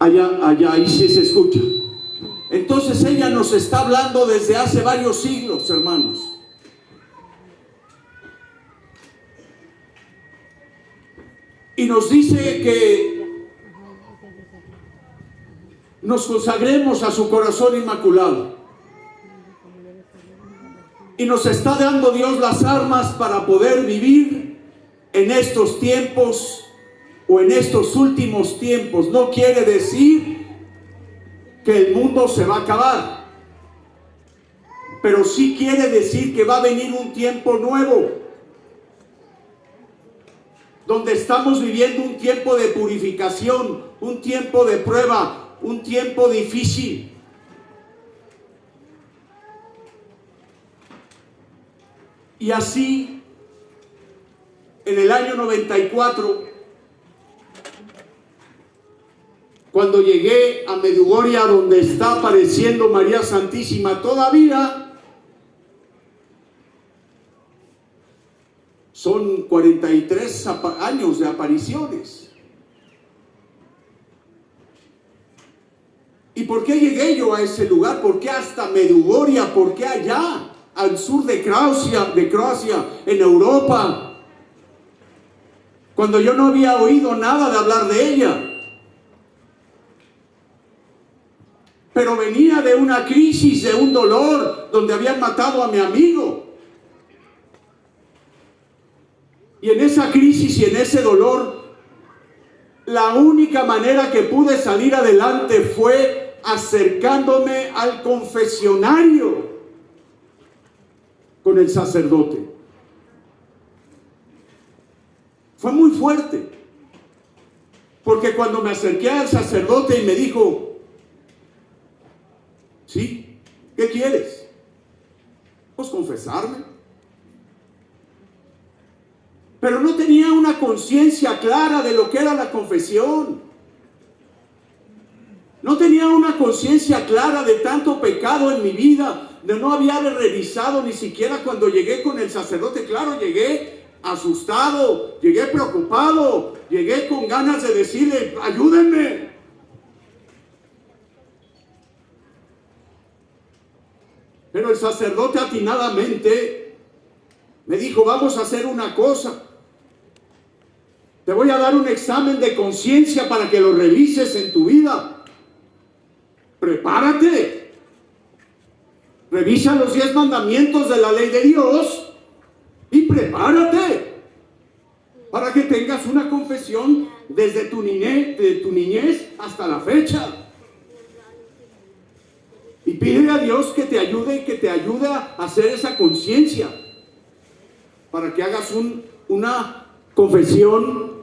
allá, ahí sí se escucha. Entonces ella nos está hablando desde hace varios siglos, hermanos. Y nos dice que nos consagremos a su corazón inmaculado. Y nos está dando Dios las armas para poder vivir en estos tiempos o en estos últimos tiempos. No quiere decir que el mundo se va a acabar, pero sí quiere decir que va a venir un tiempo nuevo, donde estamos viviendo un tiempo de purificación, un tiempo de prueba, un tiempo difícil. Y así, en el año 94, cuando llegué a Medjugorje, donde está apareciendo María Santísima todavía, son 43 años de apariciones. ¿Y por qué llegué yo a ese lugar? ¿Por qué hasta Medjugorje? ¿Por qué allá, al sur de Croacia, en Europa? Cuando yo no había oído nada de hablar de ella. Pero venía de una crisis, de un dolor, donde habían matado a mi amigo. Y en esa crisis y en ese dolor, la única manera que pude salir adelante fue acercándome al confesionario con el sacerdote. Fue muy fuerte, porque cuando me acerqué al sacerdote y me dijo: ¿sí? ¿Qué quieres? Pues confesarme. Pero no tenía una conciencia clara de lo que era la confesión. No tenía una conciencia clara de tanto pecado en mi vida. No había revisado ni siquiera cuando llegué con el sacerdote. Claro, llegué asustado, llegué preocupado, llegué con ganas de decirle: ayúdenme. Pero el sacerdote atinadamente me dijo: vamos a hacer una cosa. Te voy a dar un examen de conciencia para que lo revises en tu vida. Prepárate. Revisa los 10 mandamientos de la ley de Dios y prepárate para que tengas una confesión desde tu niñez hasta la fecha. Y pídele a Dios que te ayude a hacer esa conciencia, para que hagas una confesión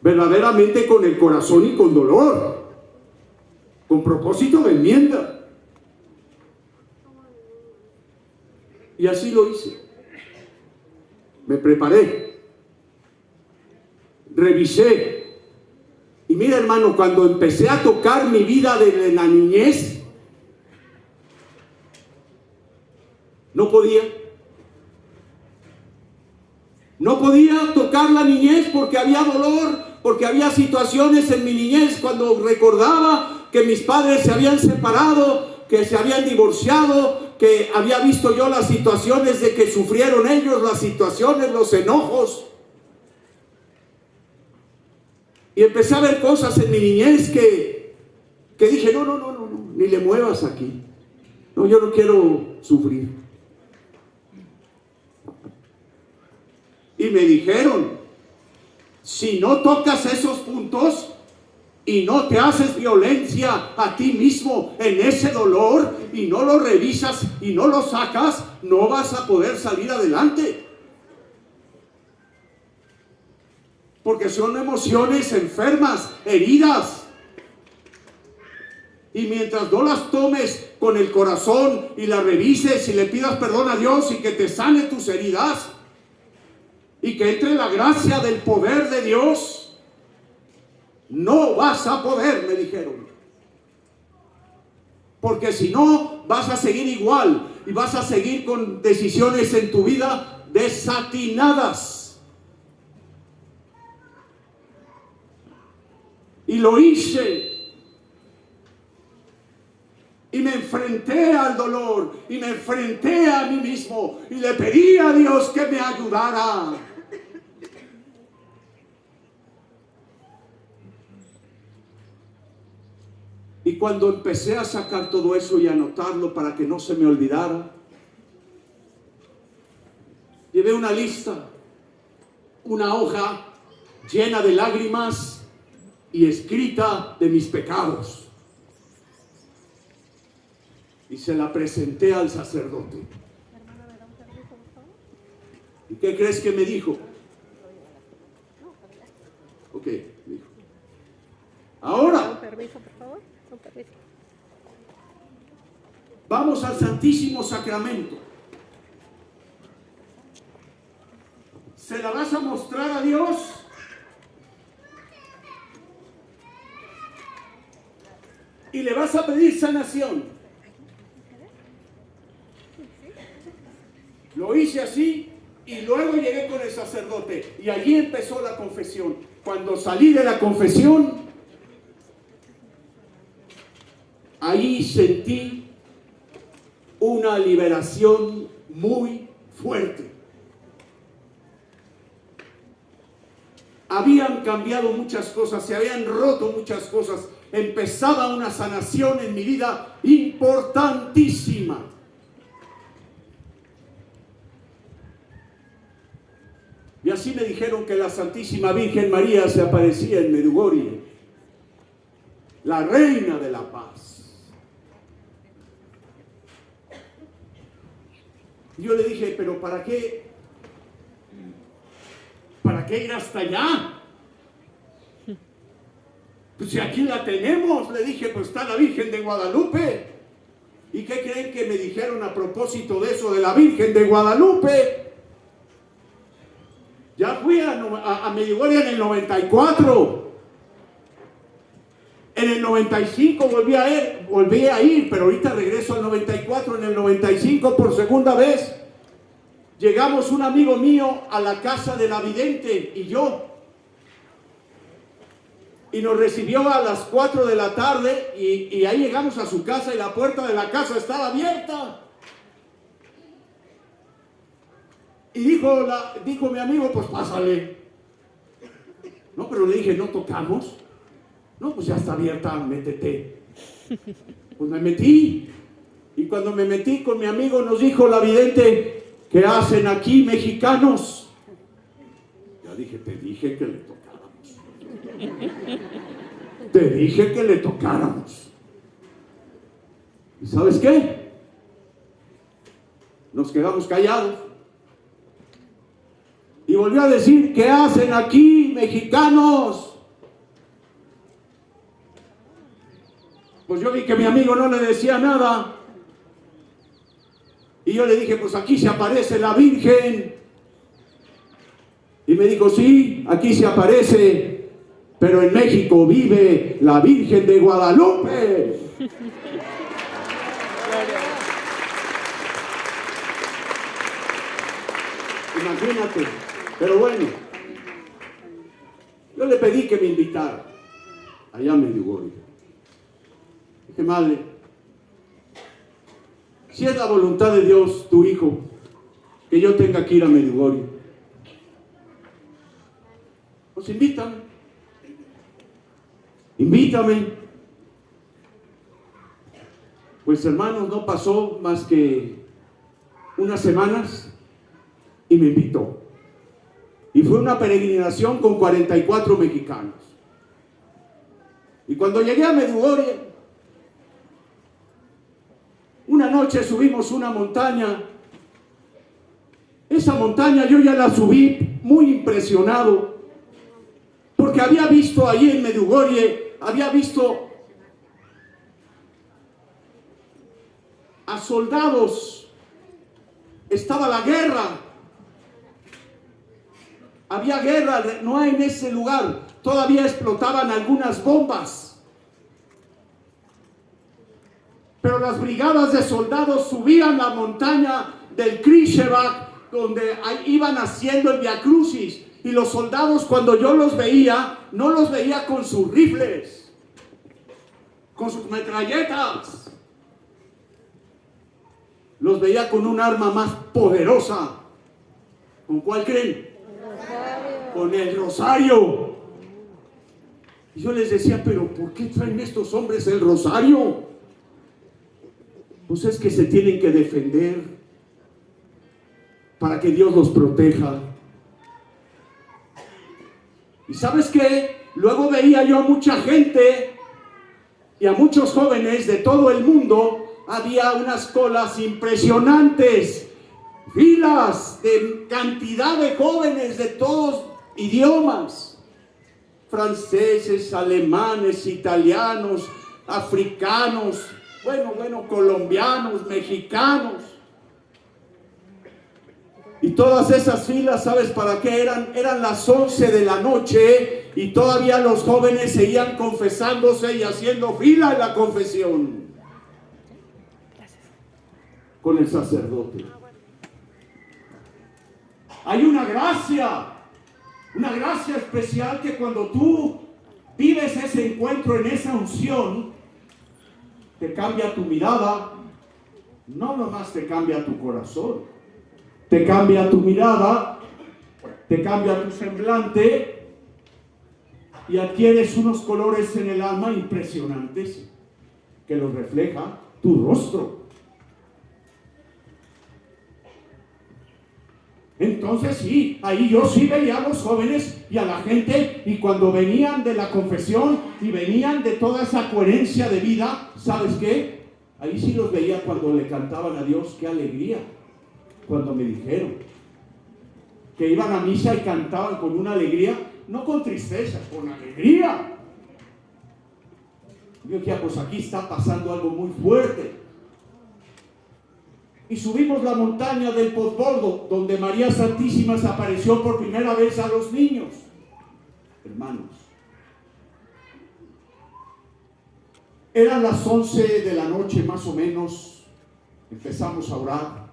verdaderamente con el corazón y con dolor, con propósito de enmienda. Y así lo hice. Me preparé, revisé. Y mira, hermano, cuando empecé a tocar mi vida de la niñez, no podía tocar la niñez, porque había dolor, porque había situaciones en mi niñez cuando recordaba que mis padres se habían separado, que se habían divorciado, que había visto yo las situaciones de que sufrieron ellos, las situaciones, los enojos. Y empecé a ver cosas en mi niñez que dije: no, ni le muevas aquí. No, yo no quiero sufrir. Y me dijeron: si no tocas esos puntos y no te haces violencia a ti mismo en ese dolor y no lo revisas y no lo sacas, no vas a poder salir adelante. Porque son emociones enfermas, heridas. Y mientras no las tomes con el corazón y las revises y le pidas perdón a Dios y que te sane tus heridas y que entre la gracia del poder de Dios, no vas a poder, me dijeron. Porque si no, vas a seguir igual y vas a seguir con decisiones en tu vida desatinadas. Y Y lo hice. Y me enfrenté al dolor. Y me enfrenté a mí mismo. Y le pedí a Dios que me ayudara. Y cuando empecé a sacar todo eso y anotarlo para que no se me olvidara, llevé una lista, una hoja llena de lágrimas y escrita de mis pecados. Y se la presenté al sacerdote. ¿Y qué crees que me dijo? Ok, me dijo. Ahora, vamos al Santísimo Sacramento. ¿Se la vas a mostrar a Dios? Y le vas a pedir sanación. Lo hice así y luego llegué con el sacerdote y allí empezó la confesión. Cuando salí de la confesión, ahí sentí una liberación muy fuerte. Habían cambiado muchas cosas, se habían roto muchas cosas. Empezaba una sanación en mi vida importantísima. Y así me dijeron que la Santísima Virgen María se aparecía en Medjugorje, la reina de la paz. Yo le dije, pero ¿para qué? ¿Para qué ir hasta allá? Pues si aquí la tenemos, le dije, pues está la Virgen de Guadalupe. ¿Y qué creen que me dijeron a propósito de eso de la Virgen de Guadalupe? Ya fui a Medjugorje en el 94. En el 95 volví a ir, pero ahorita regreso al 94. En el 95 por segunda vez. Llegamos un amigo mío a la casa de la vidente y yo. Y nos recibió a las 4 de la tarde y ahí llegamos a su casa y la puerta de la casa estaba abierta. Y dijo mi amigo, pues pásale. No, pero le dije, ¿no tocamos? No, pues ya está abierta, métete. Pues me metí. Y cuando me metí con mi amigo nos dijo la vidente, ¿qué hacen aquí mexicanos? Ya dije, te dije que le tocáramos. Te dije que le tocáramos. ¿Y sabes qué? Nos quedamos callados. Y volvió a decir, ¿qué hacen aquí mexicanos? Pues yo vi que mi amigo no le decía nada. Y yo le dije, pues aquí se aparece la Virgen. Y me dijo, sí, aquí se aparece, pero en México vive la Virgen de Guadalupe. Imagínate. Pero bueno, yo le pedí que me invitara allá a Medjugorje. Dije, madre, si es la voluntad de Dios, tu hijo, que yo tenga que ir a Medjugorje, pues invítame. Invítame. Pues hermanos, no pasó más que unas semanas y me invitó. Y fue una peregrinación con 44 mexicanos. Y cuando llegué a Medjugorje, una noche subimos una montaña. Esa montaña yo ya la subí muy impresionado, porque había visto ahí en Medjugorje, había visto a soldados. Estaba la guerra. Había guerra, no en ese lugar. Todavía explotaban algunas bombas. Pero las brigadas de soldados subían la montaña del Krzyżewak, donde iban haciendo el Via Crucis. Y los soldados, cuando yo los veía, no los veía con sus rifles, con sus metralletas. Los veía con un arma más poderosa. ¿Con cuál creen? Con el rosario. Y yo les decía, pero ¿por qué traen estos hombres el rosario? Pues es que se tienen que defender para que Dios los proteja. ¿Y sabes qué? Luego veía yo a mucha gente y a muchos jóvenes de todo el mundo. Había unas colas impresionantes, filas de cantidad de jóvenes de todos idiomas, franceses, alemanes, italianos, africanos, colombianos, mexicanos. Y todas esas filas, ¿sabes para qué eran? Eran las 11 de la noche y todavía los jóvenes seguían confesándose y haciendo fila en la confesión con el sacerdote. Hay una gracia especial que cuando tú vives ese encuentro en esa unción, te cambia tu mirada, no nomás te cambia tu corazón, te cambia tu mirada, te cambia tu semblante y adquieres unos colores en el alma impresionantes que los refleja tu rostro. Entonces sí, ahí yo sí veía a los jóvenes y a la gente, y cuando venían de la confesión y venían de toda esa coherencia de vida, ¿sabes qué? Ahí sí los veía cuando le cantaban a Dios, qué alegría, cuando me dijeron que iban a misa y cantaban con una alegría, no con tristeza, con alegría. Yo decía, pues aquí está pasando algo muy fuerte. Y subimos la montaña del Pozbordo, donde María Santísima se apareció por primera vez a los niños. Hermanos, eran las 11 de la noche más o menos. Empezamos a orar,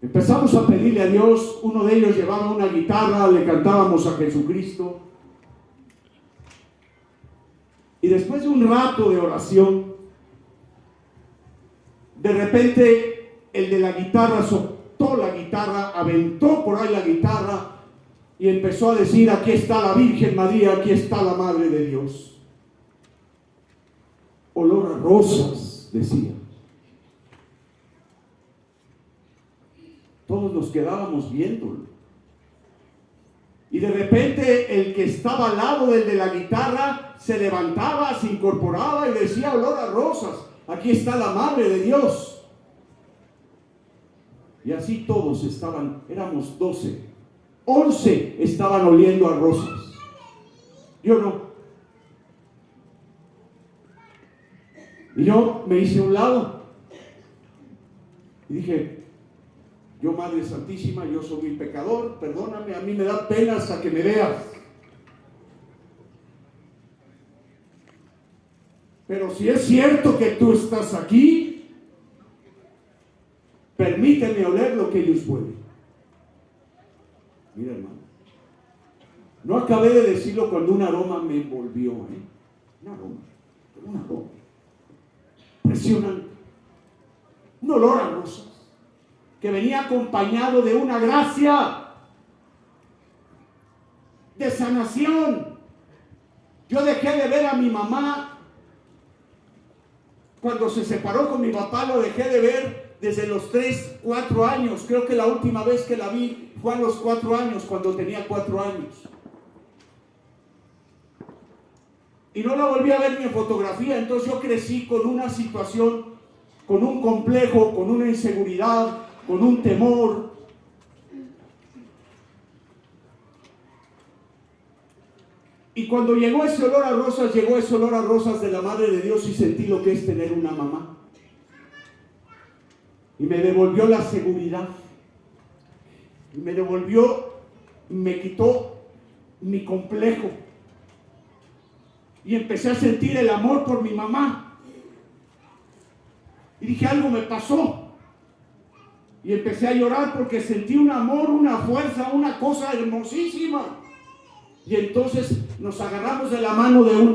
empezamos a pedirle a Dios. Uno de ellos llevaba una guitarra, le cantábamos a Jesucristo. Y después de un rato de oración, de repente el de la guitarra soltó la guitarra, aventó por ahí la guitarra y empezó a decir, aquí está la Virgen María, aquí está la Madre de Dios. Olor a rosas, decía. Todos nos quedábamos viéndolo. Y de repente el que estaba al lado del de la guitarra se levantaba, se incorporaba y decía, olor a rosas. Aquí está la Madre de Dios. Y así todos estaban, éramos 12. 11 estaban oliendo a rosas. Yo no. Y yo me hice a un lado. Y dije, yo Madre Santísima, yo soy un pecador, perdóname, a mí me da pena hasta que me veas. Pero si es cierto que tú estás aquí, permíteme oler lo que ellos huelen. Mira, hermano, no acabé de decirlo cuando un aroma me envolvió, un aroma impresionante, un olor a rosas que venía acompañado de una gracia de sanación. Yo dejé de ver a mi mamá. Cuando se separó con mi papá, lo dejé de ver desde los 3, 4 años. Creo que la última vez que la vi fue a los 4 años, cuando tenía 4 años. Y no la volví a ver ni en fotografía. Entonces yo crecí con una situación, con un complejo, con una inseguridad, con un temor. Y cuando llegó ese olor a rosas de la Madre de Dios, y sentí lo que es tener una mamá. Y me devolvió la seguridad. Y me quitó mi complejo. Y empecé a sentir el amor por mi mamá. Y dije, algo me pasó. Y empecé a llorar porque sentí un amor, una fuerza, una cosa hermosísima. Y entonces nos agarramos de la mano de un